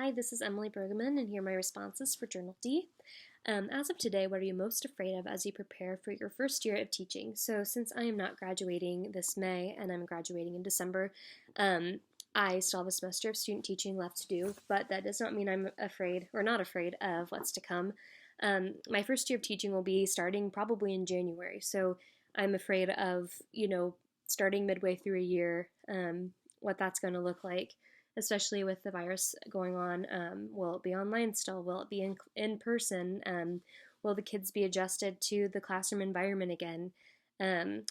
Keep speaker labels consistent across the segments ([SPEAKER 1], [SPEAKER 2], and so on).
[SPEAKER 1] Hi, this is Emily Bergman, and here are my responses for Journal D. As of today, what are you most afraid of as you prepare for your first year of teaching? So, since I am not graduating this May and I'm graduating in December, I still have a semester of student teaching left to do, but that does not mean I'm afraid or not afraid of what's to come. My first year of teaching will be starting probably in January, so I'm afraid of, starting midway through a year, what that's going to look like, especially with the virus going on. Will it be online still? Will it be in person? Will the kids be adjusted to the classroom environment again?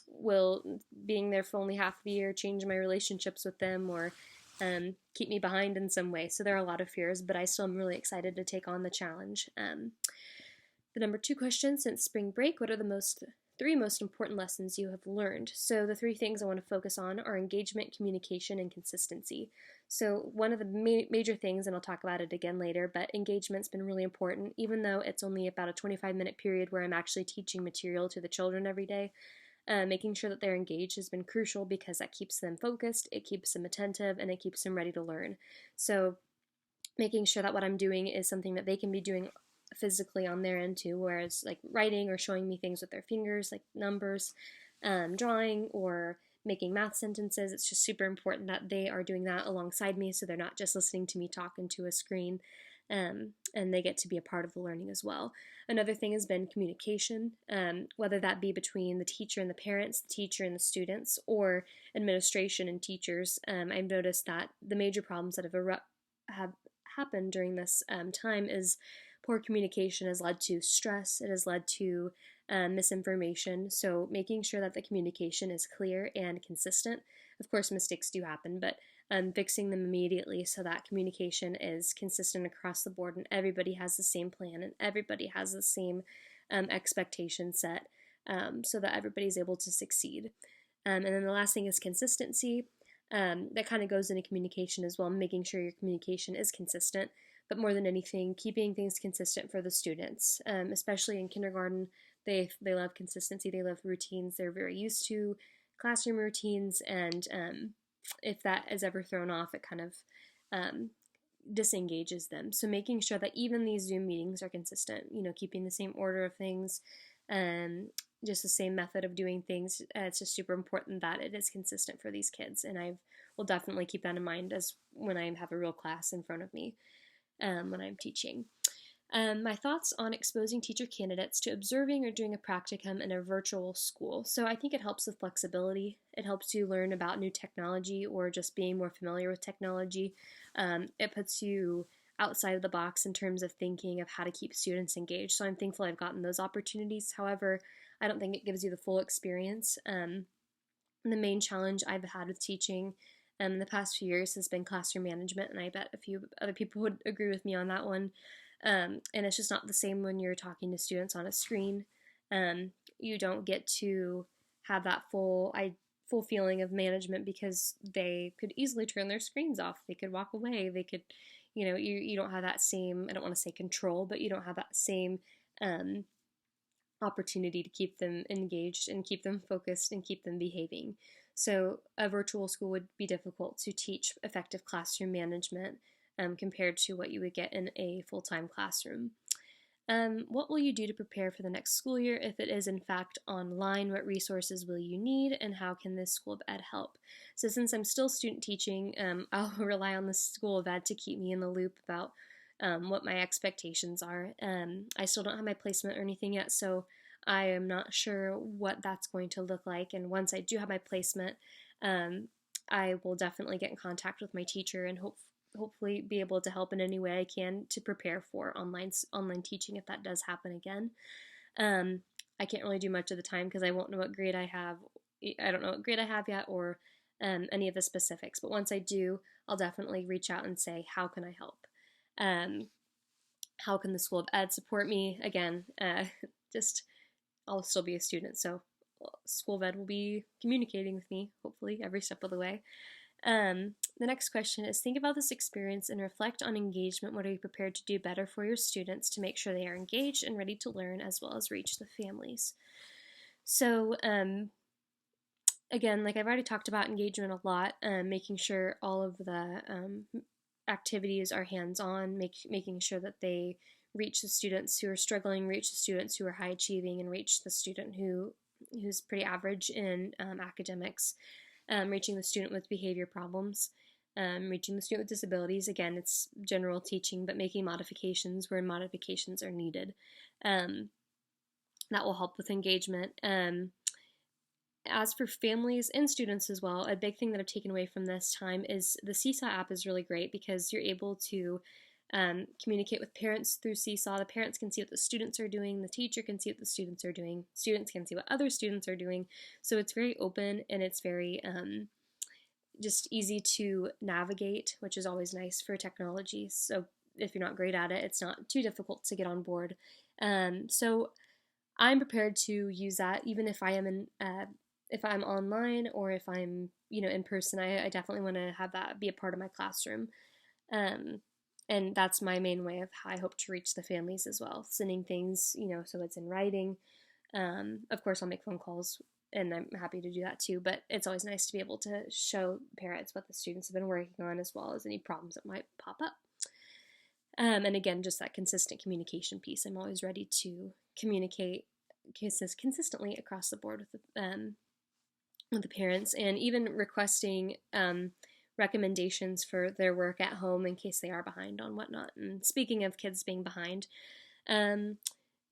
[SPEAKER 1] Will being there for only half the year change my relationships with them or keep me behind in some way? So there are a lot of fears, but I still am really excited to take on the challenge. The number two question, since spring break, what are the three most important lessons you have learned? So the three things I want to focus on are engagement, communication, and consistency. So one of the major things, and I'll talk about it again later, but engagement's been really important, even though it's only about a 25-minute period where I'm actually teaching material to the children every day. Making sure that they're engaged has been crucial because that keeps them focused, it keeps them attentive, and it keeps them ready to learn. So making sure that what I'm doing is something that they can be doing physically on their end too, whereas like writing or showing me things with their fingers, like numbers, drawing, or making math sentences. It's just super important that they are doing that alongside me so they're not just listening to me talk into a screen. And they get to be a part of the learning as well. Another thing has been communication, whether that be between the teacher and the parents, the teacher and the students, or administration and teachers. I've noticed that the major problems that have happened during this time is poor communication has led to stress, it has led to misinformation. So making sure that the communication is clear and consistent. Of course, mistakes do happen, but fixing them immediately so that communication is consistent across the board and everybody has the same plan and everybody has the same expectation set, so that everybody's able to succeed. And then the last thing is consistency. That kind of goes into communication as well, making sure your communication is consistent, but more than anything, keeping things consistent for the students, especially in kindergarten. They love consistency, they love routines, they're very used to classroom routines, and if that is ever thrown off, it kind of disengages them. So making sure that even these Zoom meetings are consistent, keeping the same order of things, just the same method of doing things. It's just super important that it is consistent for these kids, and I will definitely keep that in mind as when I have a real class in front of me, when I'm teaching. My thoughts on exposing teacher candidates to observing or doing a practicum in a virtual school. So I think it helps with flexibility. It helps you learn about new technology or just being more familiar with technology. It puts you outside of the box in terms of thinking of how to keep students engaged. So I'm thankful I've gotten those opportunities. However, I don't think it gives you the full experience. The main challenge I've had with teaching in the past few years has been classroom management, and I bet a few other people would agree with me on that one. And it's just not the same when you're talking to students on a screen. You don't get to have that full feeling of management because they could easily turn their screens off. They could walk away. They could, you don't have that same, I don't want to say control, but you don't have that same opportunity to keep them engaged and keep them focused and keep them behaving. So a virtual school would be difficult to teach effective classroom management compared to what you would get in a full-time classroom. What will you do to prepare for the next school year if it is in fact online? What resources will you need, and how can this School of Ed help? So since I'm still student teaching, I'll rely on the School of Ed to keep me in the loop about what my expectations are. I still don't have my placement or anything yet, so I am not sure what that's going to look like. And once I do have my placement, I will definitely get in contact with my teacher and hopefully be able to help in any way I can to prepare for online teaching if that does happen again. I can't really do much of the time because I won't know what grade I have. I don't know what grade I have yet or any of the specifics. But once I do, I'll definitely reach out and say, how can I help? How can the School of Ed support me? Again, just I'll still be a student, so School of Ed will be communicating with me, hopefully, every step of the way. The next question is, think about this experience and reflect on engagement. What are you prepared to do better for your students to make sure they are engaged and ready to learn, as well as reach the families? So, again, like I've already talked about engagement a lot, making sure all of the activities are hands-on, making sure that they reach the students who are struggling, reach the students who are high achieving, and reach the student who's pretty average in academics, reaching the student with behavior problems, reaching the student with disabilities. Again, it's general teaching, but making modifications where modifications are needed. That will help with engagement. As for families and students as well, a big thing that I've taken away from this time is the Seesaw app is really great because you're able to communicate with parents through Seesaw. The parents can see what the students are doing, the teacher can see what the students are doing, students can see what other students are doing. So it's very open and it's very just easy to navigate, which is always nice for technology. So if you're not great at it, it's not too difficult to get on board. So I'm prepared to use that even if I am if I'm online or if I'm in person. I definitely want to have that be a part of my classroom. And that's my main way of how I hope to reach the families as well, sending things so it's in writing. Of course I'll make phone calls and I'm happy to do that too, but it's always nice to be able to show parents what the students have been working on as well as any problems that might pop up. And again, just that consistent communication piece. I'm always ready to communicate consistently across the board with the parents, and even requesting recommendations for their work at home in case they are behind on whatnot. And speaking of kids being behind,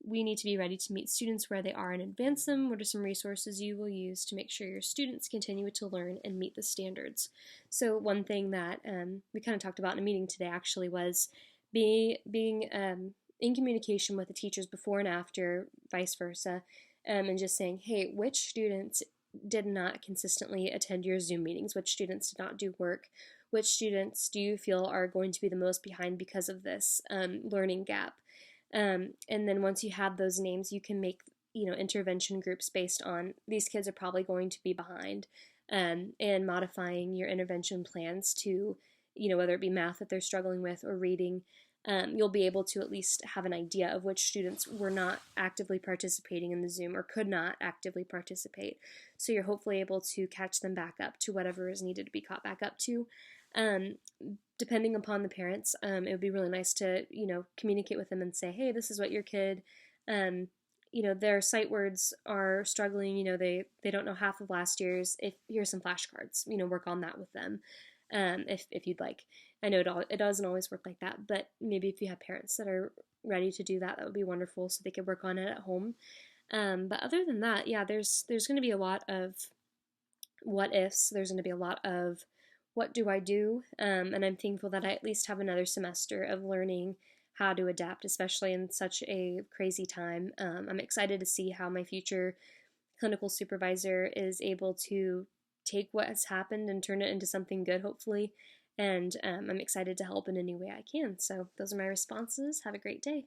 [SPEAKER 1] we need to be ready to meet students where they are and advance them. What are some resources you will use to make sure your students continue to learn and meet the standards? So one thing that we kind of talked about in a meeting today actually was being in communication with the teachers before and after, vice versa, and just saying, hey, which students did not consistently attend your Zoom meetings? Which students did not do work? Which students do you feel are going to be the most behind because of this learning gap? And then once you have those names, you can make intervention groups based on these kids are probably going to be behind, and modifying your intervention plans to whether it be math that they're struggling with or reading. You'll be able to at least have an idea of which students were not actively participating in the Zoom or could not actively participate. So you're hopefully able to catch them back up to whatever is needed to be caught back up to. Depending upon the parents, it would be really nice to, communicate with them and say, hey, this is what your kid, their sight words are struggling, they don't know half of last year's. If here's some flashcards, work on that with them. If you'd like. I know it doesn't always work like that, but maybe if you have parents that are ready to do that, that would be wonderful so they could work on it at home. But other than that, yeah, there's going to be a lot of what ifs. There's going to be a lot of what do I do? And I'm thankful that I at least have another semester of learning how to adapt, especially in such a crazy time. I'm excited to see how my future clinical supervisor is able to take what has happened and turn it into something good, hopefully. And I'm excited to help in any way I can. So those are my responses. Have a great day.